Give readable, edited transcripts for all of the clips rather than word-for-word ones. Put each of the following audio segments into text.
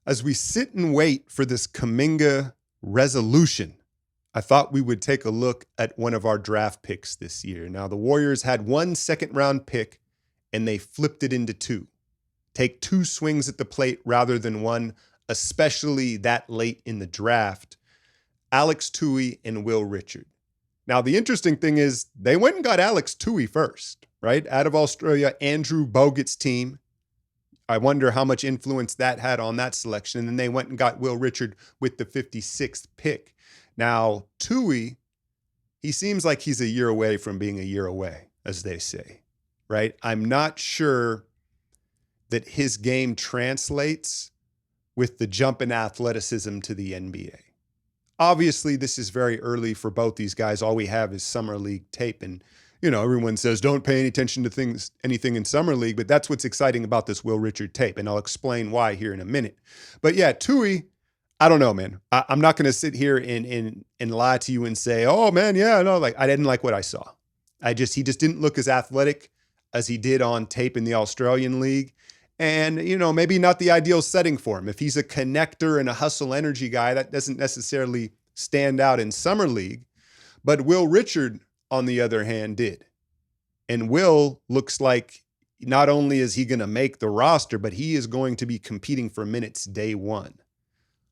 As we sit and wait for this Kuminga resolution, I thought we would take a look at one of our draft picks this year. Now, the Warriors had 1 second-round pick, and they flipped it into 2. Take 2 swings at the plate rather than 1, especially that late in the draft. Alex Toohey and Will Richard. Now, the interesting thing is they went and got Alex Toohey first, right? Out of Australia, Andrew Bogut's team. I wonder how much influence that had on that selection. And then they went and got Will Richard with the 56th pick. Now, Toohey, he seems like he's a year away from being a year away, as they say, right? I'm not sure that his game translates with the jump in athleticism to the NBA. Obviously, this is very early for both these guys. All we have is summer league tape. And, everyone says don't pay any attention to anything in summer league, but that's what's exciting about this Will Richard tape. And I'll explain why here in a minute. But yeah, Toohey, I don't know, man. I'm not going to sit here and lie to you and say, oh man, yeah, no, like I didn't like what I saw. He just didn't look as athletic as he did on tape in the Australian League. And, maybe not the ideal setting for him. If he's a connector and a hustle energy guy, that doesn't necessarily stand out in summer league. But Will Richard, on the other hand, did. And Will looks like not only is he going to make the roster, but he is going to be competing for minutes day one.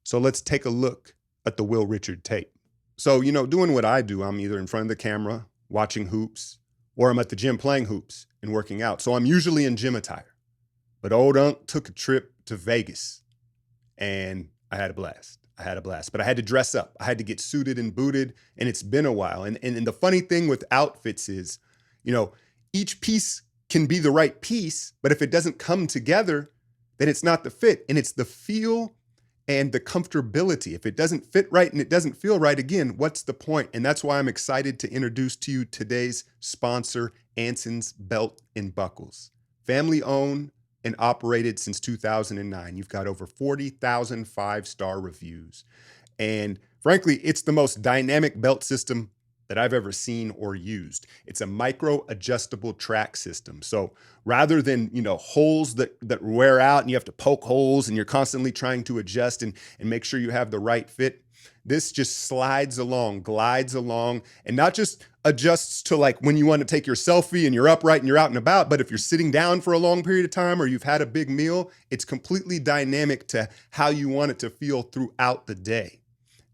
So let's take a look at the Will Richard tape. So, doing what I do, I'm either in front of the camera watching hoops, or I'm at the gym playing hoops and working out. So I'm usually in gym attire. But old Unc took a trip to Vegas, and I had a blast. But I had to dress up. I had to get suited and booted, and it's been a while. And the funny thing with outfits is, each piece can be the right piece, but if it doesn't come together, then it's not the fit. And it's the feel and the comfortability. If it doesn't fit right and it doesn't feel right, again, what's the point? And that's why I'm excited to introduce to you today's sponsor, Anson's Belt and Buckles. Family owned and operated since 2009. You've got over 40,000 5-star reviews. And frankly, it's the most dynamic belt system that I've ever seen or used. It's a micro adjustable track system. So rather than, holes that wear out and you have to poke holes and you're constantly trying to adjust and make sure you have the right fit, this just slides along, glides along, and not just adjusts to like when you want to take your selfie and you're upright and you're out and about, but if you're sitting down for a long period of time or you've had a big meal, it's completely dynamic to how you want it to feel throughout the day.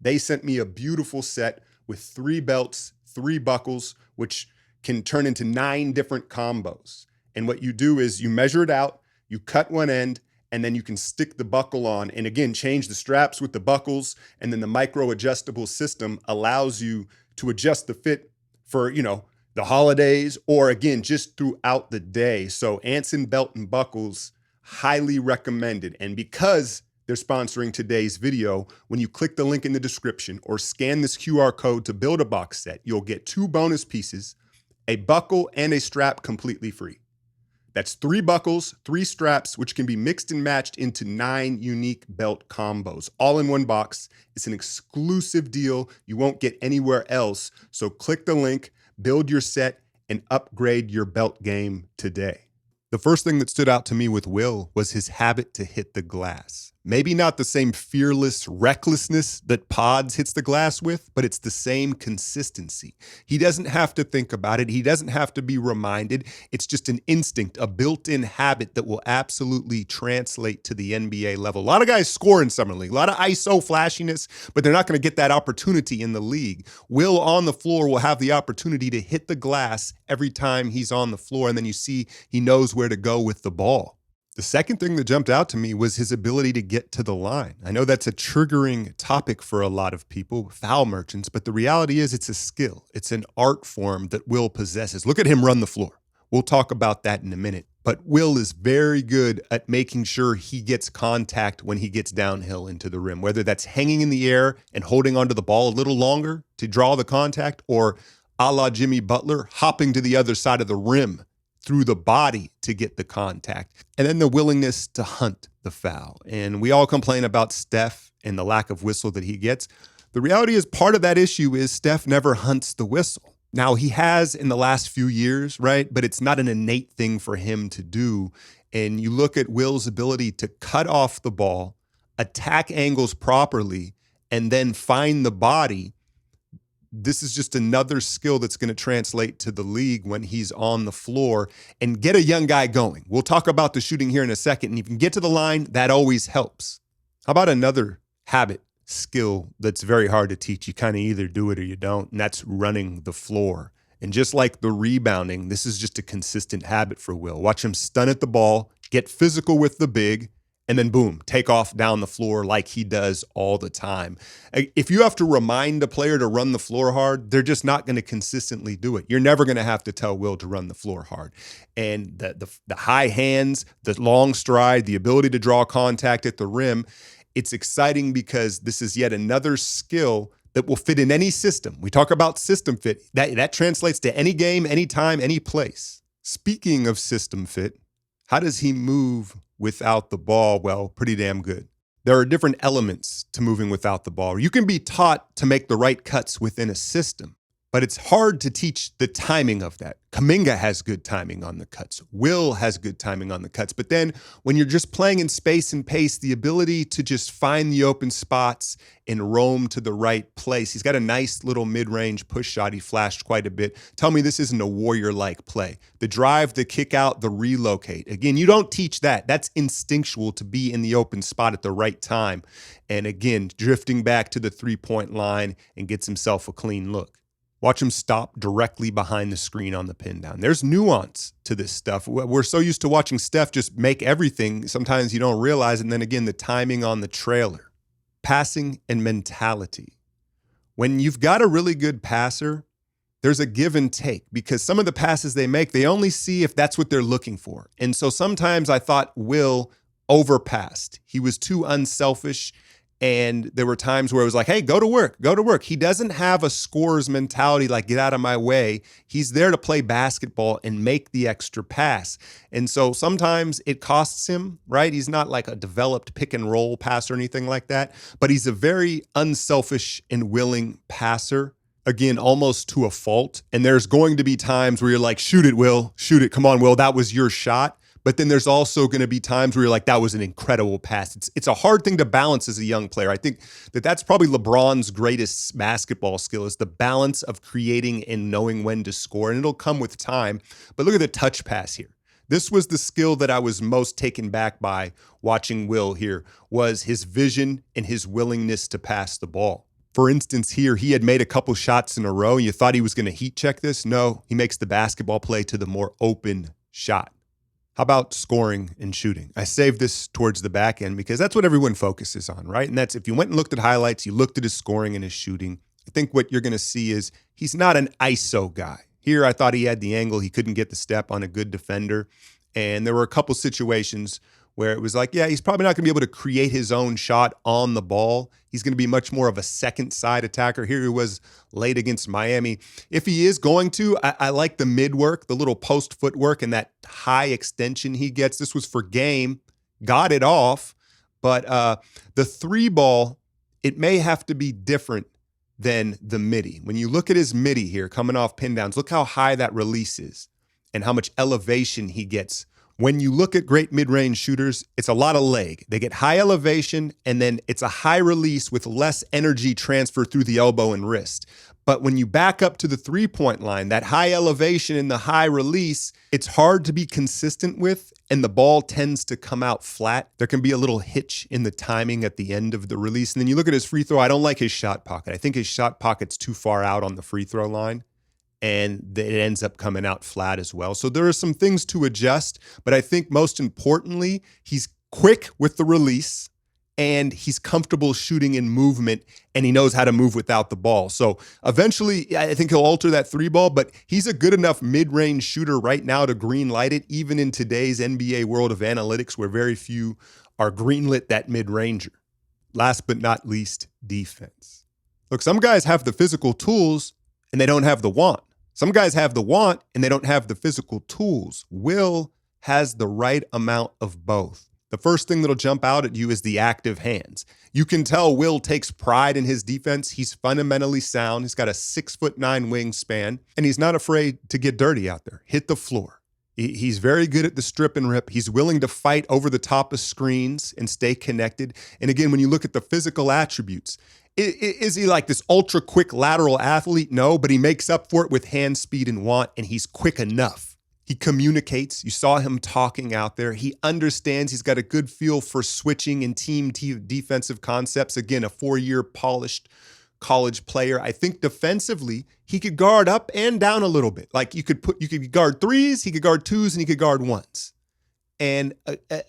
They sent me a beautiful set with 3 belts, 3 buckles, which can turn into 9 different combos. And what you do is you measure it out, you cut one end, and then you can stick the buckle on and again, change the straps with the buckles. And then the micro adjustable system allows you to adjust the fit for, the holidays or again, just throughout the day. So Anson Belt and Buckles, highly recommended. And because they're sponsoring today's video, when you click the link in the description or scan this QR code to build a box set, you'll get 2 bonus pieces, a buckle and a strap completely free. That's 3 buckles, 3 straps, which can be mixed and matched into 9 unique belt combos, all in one box. It's an exclusive deal you won't get anywhere else. So click the link, build your set, and upgrade your belt game today. The first thing that stood out to me with Will was his habit to hit the glass. Maybe not the same fearless recklessness that Pods hits the glass with, but it's the same consistency. He doesn't have to think about it. He doesn't have to be reminded. It's just an instinct, a built-in habit that will absolutely translate to the NBA level. A lot of guys score in summer league, a lot of ISO flashiness, but they're not going to get that opportunity in the league. Will on the floor will have the opportunity to hit the glass every time he's on the floor, and then you see he knows where to go with the ball. The second thing that jumped out to me was his ability to get to the line. I know that's a triggering topic for a lot of people, foul merchants, but the reality is it's a skill. It's an art form that Will possesses. Look at him run the floor. We'll talk about that in a minute. But Will is very good at making sure he gets contact when he gets downhill into the rim, whether that's hanging in the air and holding onto the ball a little longer to draw the contact, or a la Jimmy Butler, hopping to the other side of the rim through the body to get the contact. And then the willingness to hunt the foul. And we all complain about Steph and the lack of whistle that he gets. The reality is part of that issue is Steph never hunts the whistle. Now he has in the last few years, right? But it's not an innate thing for him to do. And you look at Will's ability to cut off the ball, attack angles properly, and then find the body, this is just another skill that's going to translate to the league when he's on the floor and get a young guy going. We'll talk about the shooting here in a second. And if you can get to the line, that always helps. How about another habit, skill that's very hard to teach? You kind of either do it or you don't, and that's running the floor. And just like the rebounding, this is just a consistent habit for Will. Watch him stun at the ball, get physical with the big, and then boom, take off down the floor like he does all the time. If you have to remind a player to run the floor hard, they're just not going to consistently do it. You're never going to have to tell Will to run the floor hard. And the high hands, the long stride, the ability to draw contact at the rim, it's exciting because this is yet another skill that will fit in any system. We talk about system fit. That translates to any game, anytime, any place. Speaking of system fit, how does he move without the ball? Well, pretty damn good. There are different elements to moving without the ball. You can be taught to make the right cuts within a system, but it's hard to teach the timing of that. Kuminga has good timing on the cuts. Will has good timing on the cuts. But then when you're just playing in space and pace, the ability to just find the open spots and roam to the right place. He's got a nice little mid-range push shot. He flashed quite a bit. Tell me this isn't a Warrior-like play. The drive, the kick out, the relocate. Again, you don't teach that. That's instinctual to be in the open spot at the right time. And again, drifting back to the three-point line and gets himself a clean look. Watch him stop directly behind the screen on the pin down. There's nuance to this stuff. We're so used to watching Steph just make everything. Sometimes you don't realize. And then again, the timing on the trailer. Passing and mentality. When you've got a really good passer, there's a give and take because some of the passes they make, they only see if that's what they're looking for. And so sometimes I thought Will overpassed. He was too unselfish. And there were times where it was like, hey, go to work, go to work. He doesn't have a scorer's mentality like get out of my way. He's there to play basketball and make the extra pass. And so sometimes it costs him, right? He's not like a developed pick and roll passer or anything like that, but he's a very unselfish and willing passer. Again, almost to a fault. And there's going to be times where you're like, shoot it, Will, shoot it. Come on, Will, that was your shot. But then there's also going to be times where you're like, that was an incredible pass. It's a hard thing to balance as a young player. I think that's probably LeBron's greatest basketball skill is the balance of creating and knowing when to score. And it'll come with time. But look at the touch pass here. This was the skill that I was most taken back by watching Will here, was his vision and his willingness to pass the ball. For instance, here, he had made a couple shots in a row. You thought he was going to heat check this. No, he makes the basketball play to the more open shot. How about scoring and shooting? I saved this towards the back end because that's what everyone focuses on, right? And that's if you went and looked at highlights, you looked at his scoring and his shooting, I think what you're going to see is he's not an ISO guy. Here, I thought he had the angle. He couldn't get the step on a good defender. And there were a couple situations where it was like, yeah, he's probably not going to be able to create his own shot on the ball. He's going to be much more of a second side attacker. Here he was late against Miami. If he is going to, I like the mid work, the little post footwork and that high extension he gets. This was for game, got it off. But the three ball, it may have to be different than the midi. When you look at his midi here coming off pin downs, look how high that release is and how much elevation he gets. When you look at great mid-range shooters, it's a lot of leg. They get high elevation, and then it's a high release with less energy transfer through the elbow and wrist. But when you back up to the three-point line, that high elevation and the high release, it's hard to be consistent with, and the ball tends to come out flat. There can be a little hitch in the timing at the end of the release. And then you look at his free throw, I don't like his shot pocket. I think his shot pocket's too far out on the free throw line. And it ends up coming out flat as well. So there are some things to adjust, but I think most importantly, he's quick with the release and he's comfortable shooting in movement and he knows how to move without the ball. So eventually, I think he'll alter that three ball, but he's a good enough mid-range shooter right now to green light it, even in today's NBA world of analytics where very few are greenlit that mid-ranger. Last but not least, defense. Look, some guys have the physical tools and they don't have the want. Some guys have the want and they don't have the physical tools. Will has the right amount of both. The first thing that'll jump out at you is the active hands. You can tell Will takes pride in his defense. He's fundamentally sound. He's got a 6'9" wingspan, and he's not afraid to get dirty out there, hit the floor. He's very good at the strip and rip. He's willing to fight over the top of screens and stay connected. And again, when you look at the physical attributes, is he like this ultra quick lateral athlete? No, but he makes up for it with hand speed and want, and he's quick enough. He communicates. You saw him talking out there. He understands. He's got a good feel for switching and team defensive concepts. Again, a 4-year polished college player. I think defensively, he could guard up and down a little bit. Like you could guard threes, he could guard twos, and he could guard ones. And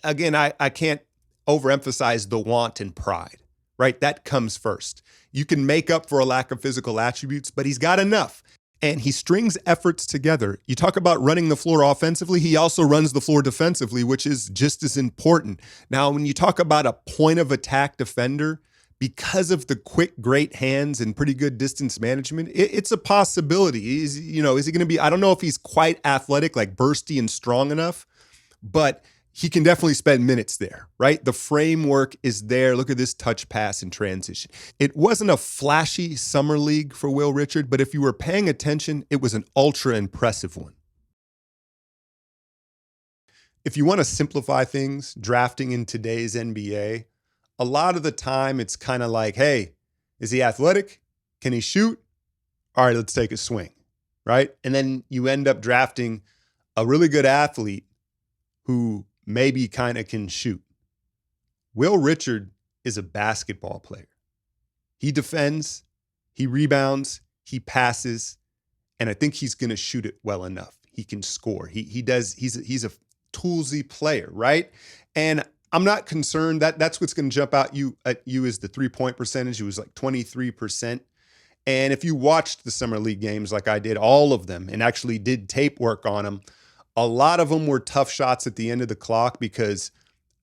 again, I can't overemphasize the want and pride, right? That comes first. You can make up for a lack of physical attributes, but he's got enough. And he strings efforts together. You talk about running the floor offensively, he also runs the floor defensively, which is just as important. Now, when you talk about a point of attack defender, because of the quick, great hands and pretty good distance management, it's a possibility. Is he going to be, I don't know if he's quite athletic, like bursty and strong enough, but he can definitely spend minutes there, right? The framework is there. Look at this touch pass and transition. It wasn't a flashy summer league for Will Richard, but if you were paying attention, it was an ultra impressive one. If you want to simplify things, drafting in today's NBA, a lot of the time it's kind of like, hey, is he athletic? Can he shoot? All right, let's take a swing, right? And then you end up drafting a really good athlete who maybe kind of can shoot. Will Richard is a basketball player. He defends, he rebounds, he passes, and I think he's going to shoot it well enough. He can score. He's a toolsy player, right? And I'm not concerned that's what's going to jump out at you is the 3-point percentage. It was like 23%. And if you watched the summer league games like I did, all of them, and actually did tape work on them, a lot of them were tough shots at the end of the clock because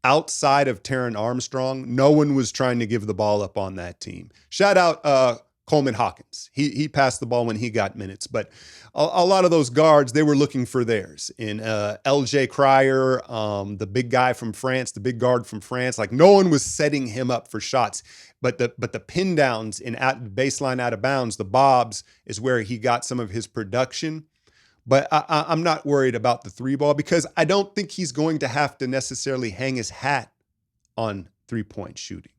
outside of Taron Armstrong, no one was trying to give the ball up on that team. Shout out Coleman Hawkins. He passed the ball when he got minutes, but a lot of those guards, they were looking for theirs. In LJ Cryer, the big guy from France, the big guard from France, like no one was setting him up for shots. But the pin downs in at baseline out of bounds, the bobs is where he got some of his production. But I'm not worried about the 3-ball because I don't think he's going to have to necessarily hang his hat on 3-point shooting.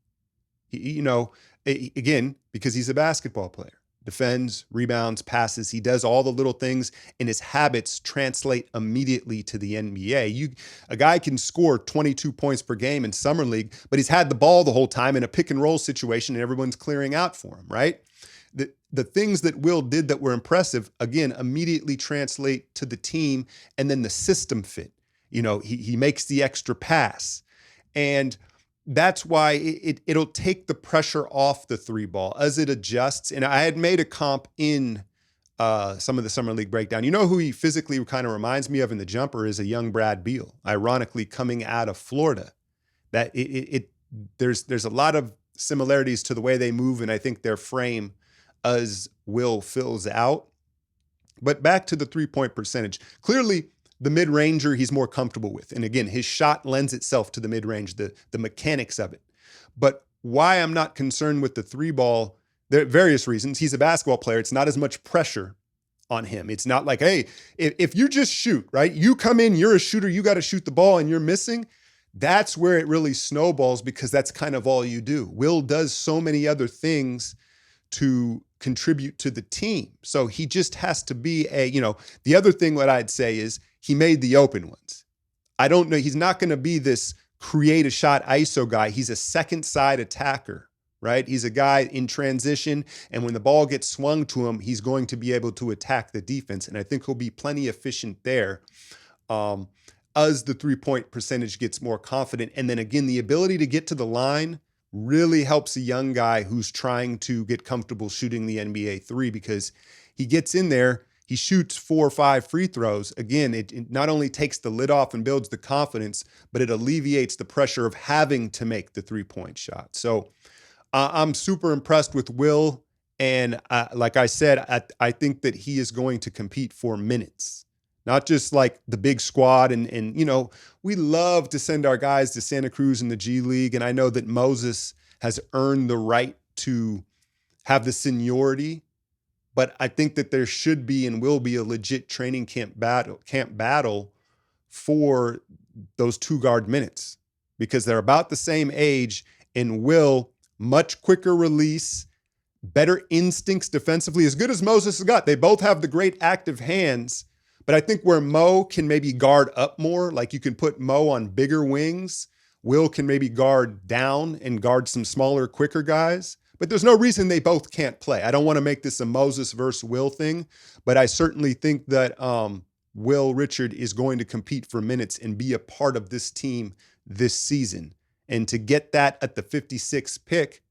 Again, because he's a basketball player. Defends, rebounds, passes. He does all the little things, and his habits translate immediately to the NBA. A guy can score 22 points per game in summer league, but he's had the ball the whole time in a pick and roll situation, and everyone's clearing out for him, right? The things that Will did that were impressive, again, immediately translate to the team, and then the system fit. He makes the extra pass, and that's why it'll take the pressure off the 3-ball as it adjusts. And I had made a comp in some of the summer league breakdown. You know who he physically kind of reminds me of in the jumper is a young Brad Beal, ironically coming out of Florida. That there's a lot of similarities to the way they move, and I think their frame as Will fills out. But back to the 3-point percentage. Clearly, the mid-ranger he's more comfortable with. And again, his shot lends itself to the mid-range, the mechanics of it. But why I'm not concerned with the 3-ball, there are various reasons. He's a basketball player. It's not as much pressure on him. It's not like, hey, if you just shoot, right? You come in, you're a shooter, you got to shoot the ball and you're missing. That's where it really snowballs because that's kind of all you do. Will does so many other things to contribute to the team. So he just has to be the other thing that I'd say is he made the open ones. I don't know. He's not going to be this create a shot ISO guy. He's a second side attacker, right? He's a guy in transition. And when the ball gets swung to him, he's going to be able to attack the defense. And I think he'll be plenty efficient there. As the 3-point percentage gets more confident. And then again, the ability to get to the line really helps a young guy who's trying to get comfortable shooting the NBA 3 because he gets in there, he shoots 4 or 5 free throws. Again, it not only takes the lid off and builds the confidence, but it alleviates the pressure of having to make the 3-point shot. So I'm super impressed with Will. And like I said, I think that he is going to compete for minutes. Not just like the big squad. And we love to send our guys to Santa Cruz in the G League. And I know that Moses has earned the right to have the seniority. But I think that there should be and will be a legit training camp battle for those 2 guard minutes because they're about the same age, and Will, much quicker release, better instincts defensively, as good as Moses has got. They both have the great active hands, but I think where Mo can maybe guard up more, like you can put Mo on bigger wings, Will can maybe guard down and guard some smaller, quicker guys. But there's no reason they both can't play. I don't want to make this a Moses versus Will thing, but I certainly think that Will Richard is going to compete for minutes and be a part of this team this season. And to get that at the 56th pick,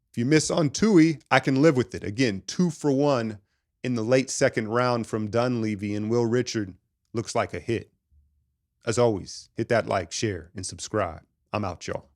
if you miss on Tui, I can live with it. Again, 2 for 1 in the late second round from Dunleavy, and Will Richard looks like a hit. As always, hit that like, share, and subscribe. I'm out, y'all.